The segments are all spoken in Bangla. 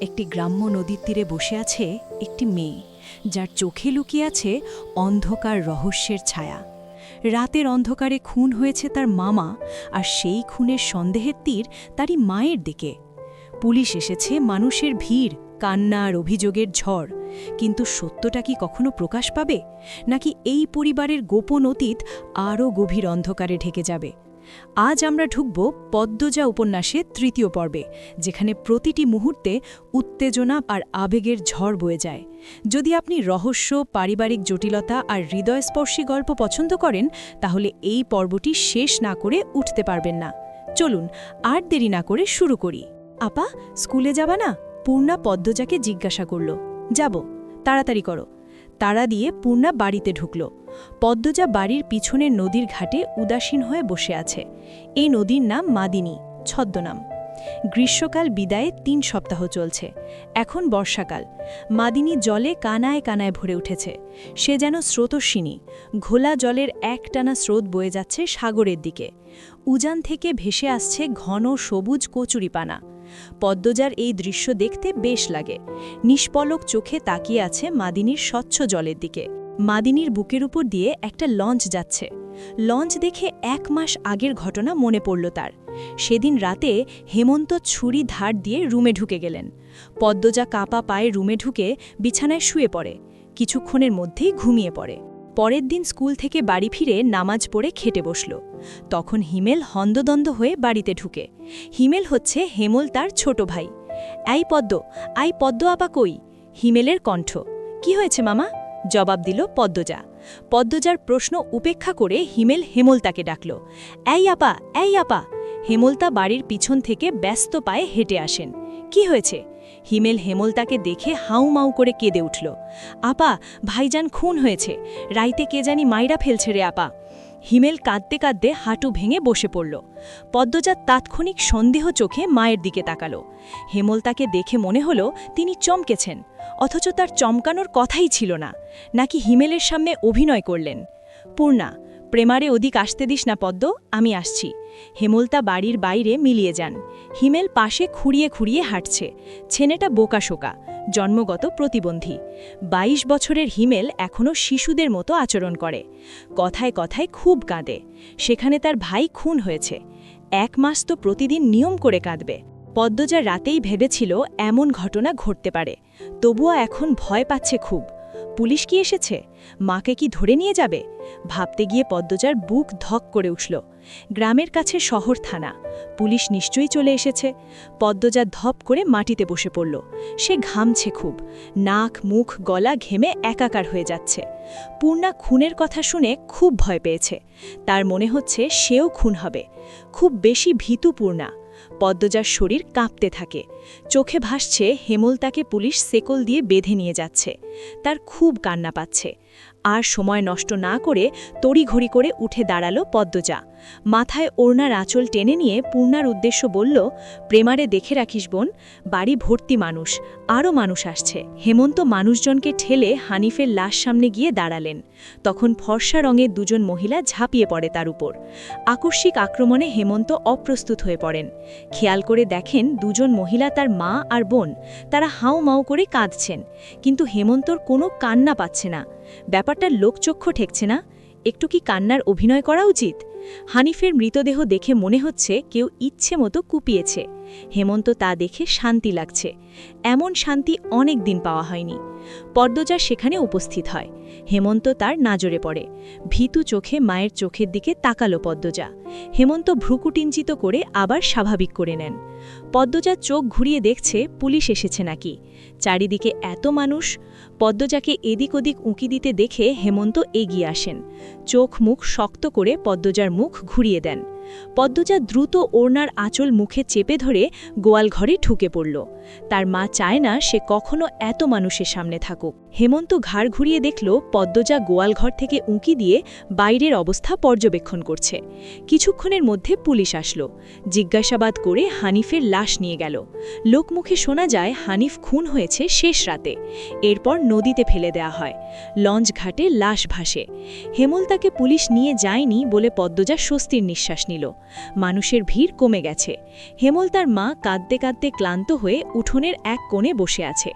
একটি গ্রাম্য নদীর তীরে বসে আছে একটি মেয়ে, যার চোখে লুকিয়ে আছে অন্ধকার রহস্যের ছায়া। রাতের অন্ধকারে খুন হয়েছে তার মামা, আর সেই খুনের সন্দেহের তীর তারই মায়ের দিকে। পুলিশ এসেছে, মানুষের ভিড়, কান্না আর অভিযোগের ঝড়। কিন্তু সত্যটা কি কখনো প্রকাশ পাবে, নাকি এই পরিবারের গোপন অতীত আরও গভীর অন্ধকারে ঢেকে যাবে? আজ আমরা ঢুকব পদ্মজা উপন্যাসের তৃতীয় পর্বে, যেখানে প্রতিটি মুহূর্তে উত্তেজনা আর আবেগের ঝড় বয়ে যায়। যদি আপনি রহস্য, পারিবারিক জটিলতা আর হৃদয়স্পর্শী গল্প পছন্দ করেন, তাহলে এই পর্বটি শেষ না করে উঠতে পারবেন না। চলুন আর দেরি না করে শুরু করি। আপা, স্কুলে যাবা না? পূর্ণা পদ্মজাকে জিজ্ঞাসা করল। যাব, তাড়াতাড়ি করো। তাড়া দিয়ে পূর্ণা বাড়িতে ঢুকল। পদ্মজা বাড়ির পিছনের নদীর ঘাটে উদাসীন হয়ে বসে আছে। এই নদীর নাম মাদিনী, ছদ্মনাম। গ্রীষ্মকাল বিদায়ে ৩ সপ্তাহ চলছে। এখন বর্ষাকাল। মাদিনী জলে কানায় কানায় ভরে উঠেছে। সে যেন স্রোতস্বিনী। ঘোলা জলের একটানা স্রোত বয়ে যাচ্ছে সাগরের দিকে। উজান থেকে ভেসে আসছে ঘন সবুজ কচুরিপানা। পদ্মজার এই দৃশ্য দেখতে বেশ লাগে। নিষ্পলক চোখে তাকিয়ে আছে মাদিনীর স্বচ্ছ জলের দিকে। মাদিনীর বুকের উপর দিয়ে একটা লঞ্চ যাচ্ছে। লঞ্চ দেখে ১ মাস আগের ঘটনা মনে পড়ল তার। সেদিন রাতে হেমন্ত ছুরি ধার দিয়ে রুমে ঢুকে গেলেন। পদ্মজা কাঁপা পায়ে রুমে ঢুকে বিছানায় শুয়ে পড়ে। কিছুক্ষণের মধ্যেই ঘুমিয়ে পড়ে। পরের দিন স্কুল থেকে বাড়ি ফিরে নামাজ পড়ে খেতে বসল। তখন হিমেল হন্দদন্দ হয়ে বাড়িতে ঢুকে। হিমেল হচ্ছে হেমল তার ছোট ভাই। আই পদ্ম আপা কই? হিমেলের কণ্ঠ। কি হয়েছে মামা? জবাব দিল পদ্মজা। পদ্মজার প্রশ্ন উপেক্ষা করে হিমেল হেমলতাকে ডাকল। এই আপা! হেমলতা বাড়ির পিছন থেকে ব্যস্ত পায়ে হেঁটে আসেন। কি হয়েছে? হিমেল হেমলতাকে দেখে হাউমাউ করে কেঁদে উঠল। আপা, ভাইজান খুন হয়েছে। রাইতে কে জানি মাইরা ফেলছে রে আপা। হিমেল কাঁদতে কাঁদতে হাঁটু ভেঙে বসে পড়ল। পদ্মজা তাৎক্ষণিক সন্দেহ চোখে মায়ের দিকে তাকালো। হেমলতাকে দেখে মনে হলো তিনি চমকেছেন, অথচ তার চমকানোর কথাই ছিল না। নাকি হিমেলের সামনে অভিনয় করলেন? পূর্ণা, প্রেমারে ওদিক আসতে দিস না পদ্ম, আমি আসছি। হেমলতা বাড়ির বাইরে মিলিয়ে যান। হিমেল পাশে খুঁড়িয়ে খুঁড়িয়ে হাঁটছে। ছেলেটা বোকাশোকা, জন্মগত প্রতিবন্ধী। ২২ বছরের হিমেল এখনও শিশুদের মতো আচরণ করে। কথায় কথায় খুব কাঁদে। সেখানে তার ভাই খুন হয়েছে। ১ মাস তো প্রতিদিন নিয়ম করে কাঁদবে। পদ্মজা রাতেই ভেবেছিল এমন ঘটনা ঘটতে পারে। তবুও এখন ভয় পাচ্ছে খুব। পুলিশ কি এসেছে? মাকে কি ধরে নিয়ে যাবে? ভাবতে গিয়ে পদ্মজার বুক ধক করে উঠল। গ্রামের কাছে শহর থানা। পুলিশ নিশ্চয়ই চলে এসেছে। পদ্মজা ধপ করে মাটিতে বসে পড়ল। সে ঘামছে খুব। নাক, মুখ, গলা ঘেমে একাকার হয়ে যাচ্ছে। পূর্ণা খুনের কথা শুনে খুব ভয় পেয়েছে। তার মনে হচ্ছে সেও খুন হবে। খুব বেশি ভীতু পূর্ণা। পদ্মজার শরীর কাঁপতে থাকে। চোখে ভাসছে হেমল তাকে পুলিশ সেকল দিয়ে বেঁধে নিয়ে যাচ্ছে। তার খুব কান্না পাচ্ছে। আর সময় নষ্ট না করে তড়িঘড়ি করে উঠে দাঁড়ালো পদ্মজা। মাথায় ওড়নার আঁচল টেনে নিয়ে পূর্ণার উদ্দেশ্য বলল, প্রেমারে দেখে রাখিস বোন, বাড়ি ভর্তি মানুষ, আরও মানুষ আসছে। হেমন্ত মানুষজনকে ঠেলে হানিফের লাশ সামনে গিয়ে দাঁড়ালেন। তখন ফর্সা রঙের 2জন মহিলা ঝাঁপিয়ে পড়ে তার উপর। আকস্মিক আক্রমণে হেমন্ত অপ্রস্তুত হয়ে পড়েন। খেয়াল করে দেখেন 2জন মহিলা তার মা আর বোন। তারা হাউমাউ করে কাঁদছেন, কিন্তু হেমন্তর কোনো কান্না পাচ্ছে না। ব্যাপারটা লোকচক্ষু ঠেকছে না। একটু কি কান্নার অভিনয় করা উচিত? হানিফের মৃতদেহ দেখে মনে হচ্ছে কেউ ইচ্ছে মতো কুপিয়েছে। হেমন্ত তা দেখে শান্তি লাগছে। এমন শান্তি অনেক দিন পাওয়া হয়নি। পদ্মজা সেখানে উপস্থিত হয়। হেমন্ত তার নাজরে পড়ে। ভীতু চোখে মায়ের চোখের দিকে তাকালো পদ্মজা। হেমন্ত ভ্রুকুটিঞ্চিত করে আবার স্বাভাবিক করে নেন। পদ্মজা চোখ ঘুরিয়ে দেখছে পুলিশ এসেছে নাকি। চারিদিকে এত মানুষ। পদ্মজাকে এদিক ওদিক উঁকি দিতে দেখে হেমন্ত এগিয়ে আসেন। চোখ মুখ শক্ত করে পদ্মজার মুখ ঘুরিয়ে দেন। পদ্মজা দ্রুত ওড়নার আঁচল মুখে চেপে ধরে গোয়ালঘরে ঢুকে পড়ল। তার মা চায় না সে কখনো এত মানুষের সামনে থাকুক। হেমন্ত ঘাড় ঘুরিয়ে দেখল পদ্মজা গোয়ালঘর থেকে উঁকি দিয়ে বাইরের অবস্থা পর্যবেক্ষণ করছে। কিছুক্ষণের মধ্যে পুলিশ আসলো। জিজ্ঞাসাবাদ করে হানিফের লাশ নিয়ে গেল। লোকমুখে শোনা যায় হানিফ খুন হয়েছে শেষ রাতে। এরপর নদীতে ফেলে দেয়া হয়। লঞ্চ ঘাটে লাশ ভাসে। হেমল তাকে পুলিশ নিয়ে যায়নি বলে পদ্মজা স্বস্তির নিঃশ্বাস নিল। নিল। মানুষের ভিড় কমে গেছে। হেমল তার মা কাঁদতে কাঁদতে ক্লান্ত হয়ে উঠোনের এক কোণে বসে আছে।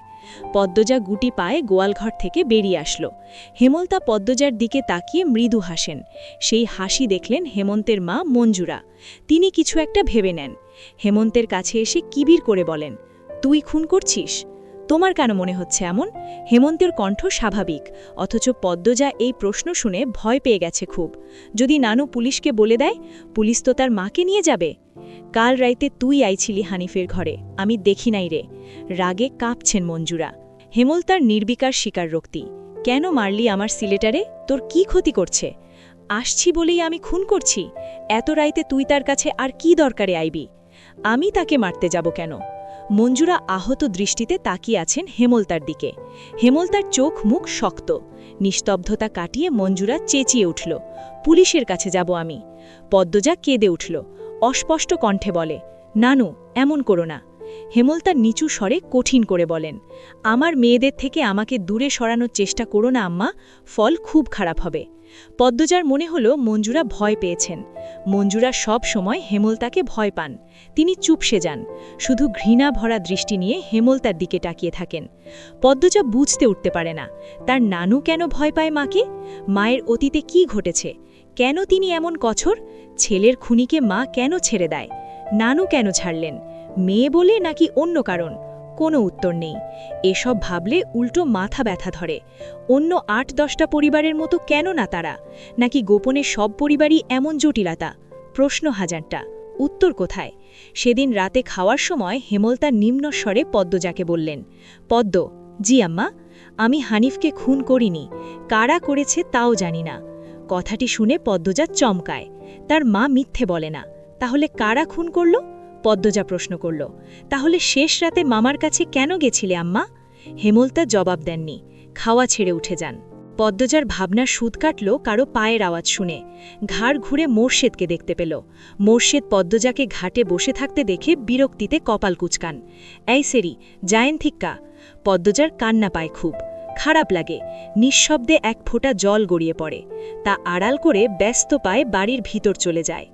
পদ্মজা গুটি পায়ে গোয়ালঘর থেকে বেরিয়ে আসলো। হেমল তা পদ্মজার দিকে তাকিয়ে মৃদু হাসেন। সেই হাসি দেখলেন হেমন্তের মা মঞ্জুরা। তিনি কিছু একটা ভেবে নেন। হেমন্তের কাছে এসে কিবির করে বলেন, তুই খুন করছিস? তোমার কেন মনে হচ্ছে এমন? হেমন্তের কণ্ঠ স্বাভাবিক, অথচ পদ্মজা এই প্রশ্ন শুনে ভয় পেয়ে গেছে খুব। যদি নানু পুলিশকে বলে দেয়? পুলিশ তো তার মাকে নিয়ে যাবে। কাল রাইতে তুই আইছিলি হানিফের ঘরে, আমি দেখি নাই রে। রাগে কাঁপছেন মঞ্জুরা। হেমল তার নির্বিকার স্বীকারোক্তি। কেন মারলি আমার সিলেটারে? তোর কি ক্ষতি করছে? আসছি বলেই আমি খুন করছি? এত রাইতে তুই তার কাছে আর কি দরকারে আইবি? আমি তাকে মারতে যাব কেন? মঞ্জুরা আহত দৃষ্টিতে তাকিয়ে আছেন হেমলতার দিকে। হেমলতার চোখ মুখ শক্ত। নিস্তব্ধতা কাটিয়ে মঞ্জুরা চেঁচিয়ে উঠল, পুলিশের কাছে যাব আমি। পদ্মজা কেঁদে উঠল, অস্পষ্ট কণ্ঠে বলে, নানু, এমন করো না। হেমলতা নিচু স্বরে কঠিন করে বলেন, আমার মেয়েদের থেকে আমাকে দূরে সরানোর চেষ্টা করো না আম্মা, ফল খুব খারাপ হবে। পদ্মজার মনে হলো মঞ্জুরা ভয় পেয়েছেন। মঞ্জুরা সব সময় হেমলতাকে ভয় পান। তিনি চুপসে যান, শুধু ঘৃণা ভরা দৃষ্টি নিয়ে হেমলতার দিকে তাকিয়ে থাকেন। পদ্মজা বুঝতে উঠতে পারে না, তার নানু কেন ভয় পায় মাকে? মায়ের অতীতে কি ঘটেছে? কেন তিনি এমন কঠোর? ছেলের খুনিকে মা কেন ছেড়ে দেয়? নানু কেন ছাড়লেন? মেয়ে বলে নাকি অন্য কারণ? কোনো উত্তর নেই। এসব ভাবলে উল্টো মাথা ব্যথা ধরে। অন্য ৮-১০টা পরিবারের মতো কেন না তারা? নাকি গোপনে সব পরিবারই এমন জটিলতা? প্রশ্ন হাজারটা, উত্তর কোথায়? সেদিন রাতে খাওয়ার সময় হেমলতা নিম্নস্বরে পদ্মজাকে বললেন, পদ্ম, জি আম্মা, আমি হানিফকে খুন করিনি। কারা করেছে তাও জানি না। কথাটি শুনে পদ্মজা চমকায়। তার মা মিথ্যে বলে না। তাহলে কারা খুন করল? পদ্মজা প্রশ্ন করল। তাহলে শেষ রাতে মামার কাছে কেন গেছিলে আম্মা? হেমলতা জবাব দেননি, খাওয়া ছেড়ে উঠে যান। পদ্মজার ভাবনার সুদ কাটল কারো পায়ের আওয়াজ শুনে। ঘাড় ঘুরে মোর্শেদকে দেখতে পেল। মোর্শেদ পদ্মজাকে ঘাটে বসে থাকতে দেখে বিরক্তিতে কপাল কুচকান। এই সেরি, যায়েন থিক্কা। পদ্মজার কান্না পায় খুব। খারাপ লাগে। নিঃশব্দে এক ফোঁটা জল গড়িয়ে পড়ে। তা আড়াল করে ব্যস্ত পায়ে বাড়ির ভিতর চলে যায়।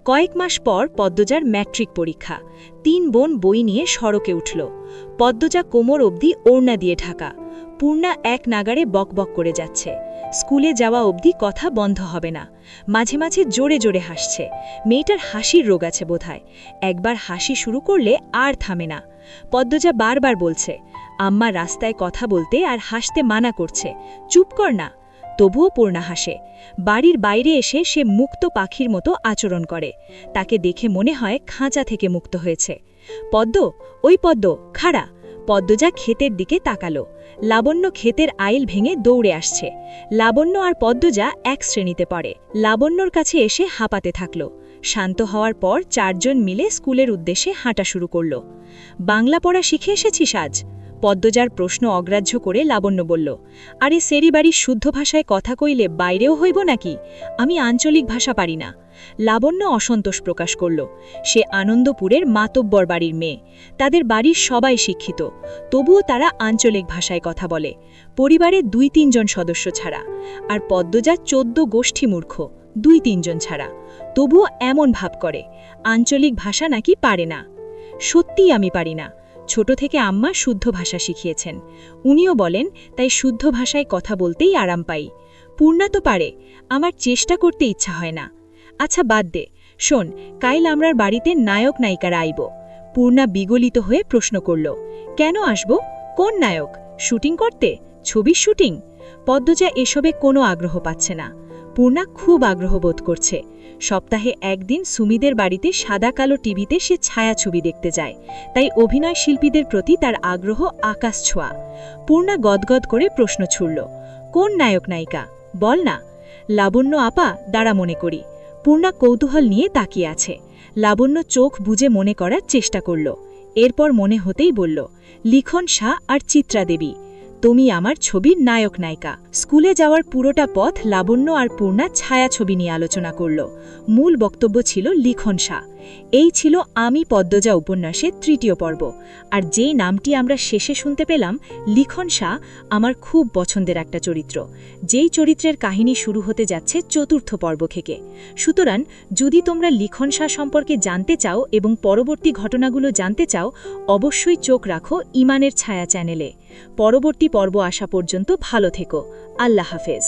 কয়েক মাস পর পদ্মজার ম্যাট্রিক পরীক্ষা। ৩ বোন বই নিয়ে সড়কে উঠল। পদ্মজা কোমর অবধি ওড়না দিয়ে ঢাকা। পূর্ণা এক নাগারে বকবক করে যাচ্ছে। স্কুলে যাওয়া অবধি কথা বন্ধ হবে না। মাঝে মাঝে জোরে জোরে হাসছে। মেয়েটার হাসির রোগ আছে বোধহয়। একবার হাসি শুরু করলে আর থামে না। পদ্মজা বারবার বলছে, আম্মা রাস্তায় কথা বলতে আর হাসতে মানা করছে, চুপ কর না। তবুও পূর্ণা হাসে। বাড়ির বাইরে এসে সে মুক্ত পাখির মতো আচরণ করে। তাকে দেখে মনে হয় খাঁচা থেকে মুক্ত হয়েছে। পদ্ম, ওই পদ্ম, খাড়া। পদ্মজা ক্ষেতের দিকে তাকালো। লাবণ্য ক্ষেতের আইল ভেঙে দৌড়ে আসছে। লাবণ্য আর পদ্মজা এক শ্রেণীতে পড়ে। লাবণ্যর কাছে এসে হাঁপাতে থাকল। শান্ত হওয়ার পর 4 জন মিলে স্কুলের উদ্দেশ্যে হাঁটা শুরু করল। বাংলা পড়া শিখে এসেছিস আজ? পদ্মজার প্রশ্ন অগ্রাহ্য করে লাবণ্য বলল, আরে সেরি বাড়ির শুদ্ধ ভাষায় কথা কইলে বাইরেও হইব নাকি? আমি আঞ্চলিক ভাষা পারি না। লাবণ্য অসন্তোষ প্রকাশ করল। সে আনন্দপুরের মাতব্বর বাড়ির মেয়ে। তাদের বাড়ির সবাই শিক্ষিত। তবুও তারা আঞ্চলিক ভাষায় কথা বলে, পরিবারের 2-3 জন সদস্য ছাড়া। আর পদ্মজা 14 গোষ্ঠী মূর্খ, 2-3 জন ছাড়া। তবুও এমন ভাব করে আঞ্চলিক ভাষা নাকি পারে না। সত্যিই আমি পারি না। ছোট থেকে আম্মা শুদ্ধ ভাষা শিখিয়েছেন। উনিও বলেন তাই শুদ্ধ ভাষায় কথা বলতেই আরাম পাই। পূর্ণা তো পারে, আমার চেষ্টা করতে ইচ্ছা হয় না। আচ্ছা বাদ দে, শোন, কাইল আমরার বাড়িতে নায়ক নায়িকারা আইব। পূর্ণা বিগলিত হয়ে প্রশ্ন করল, কেন আসব? কোন নায়ক? শুটিং করতে? ছবির শুটিং? পদ্মজা এসবে কোনো আগ্রহ পাচ্ছে না। পূর্ণা খুব আগ্রহ বোধ করছে। সপ্তাহে একদিন সুমিদের বাড়িতে সাদা কালো টিভিতে সে ছায়াছবি দেখতে যায়। তাই অভিনয় শিল্পীদের প্রতি তার আগ্রহ আকাশ ছোঁয়া। পূর্ণা গদগদ করে প্রশ্ন ছুড়ল, কোন নায়ক নায়িকা? বল না। লাবণ্য আপা, দাঁড়া মনে করি। পূর্ণা কৌতূহল নিয়ে তাকিয়ে আছে। লাবণ্য চোখ বুজে মনে করার চেষ্টা করল। এরপর মনে হতেই বলল, লিখন শাহ আর চিত্রা দেবী। তুমি আমার ছবির নায়ক নায়িকা। স্কুলে যাওয়ার পুরোটা পথ লাবণ্য আর পূর্ণা ছায়াছবি নিয়ে আলোচনা করল। মূল বক্তব্য ছিল লিখন শাহ। এই ছিল আমি পদ্মজা উপন্যাসের ৩য় পর্ব। আর যেই নামটি আমরা শেষে শুনতে পেলাম, লিখন শাহ, আমার খুব পছন্দের একটা চরিত্র, যেই চরিত্রের কাহিনী শুরু হতে যাচ্ছে ৪র্থ পর্ব থেকে। সুতরাং যদি তোমরা লিখন শাহ সম্পর্কে জানতে চাও এবং পরবর্তী ঘটনাগুলো জানতে চাও, অবশ্যই চোখ রাখো ইমানের ছায়া চ্যানেলে। পরবর্তী পর্ব আসা পর্যন্ত ভালো থেকো। আল্লাহ হাফেজ।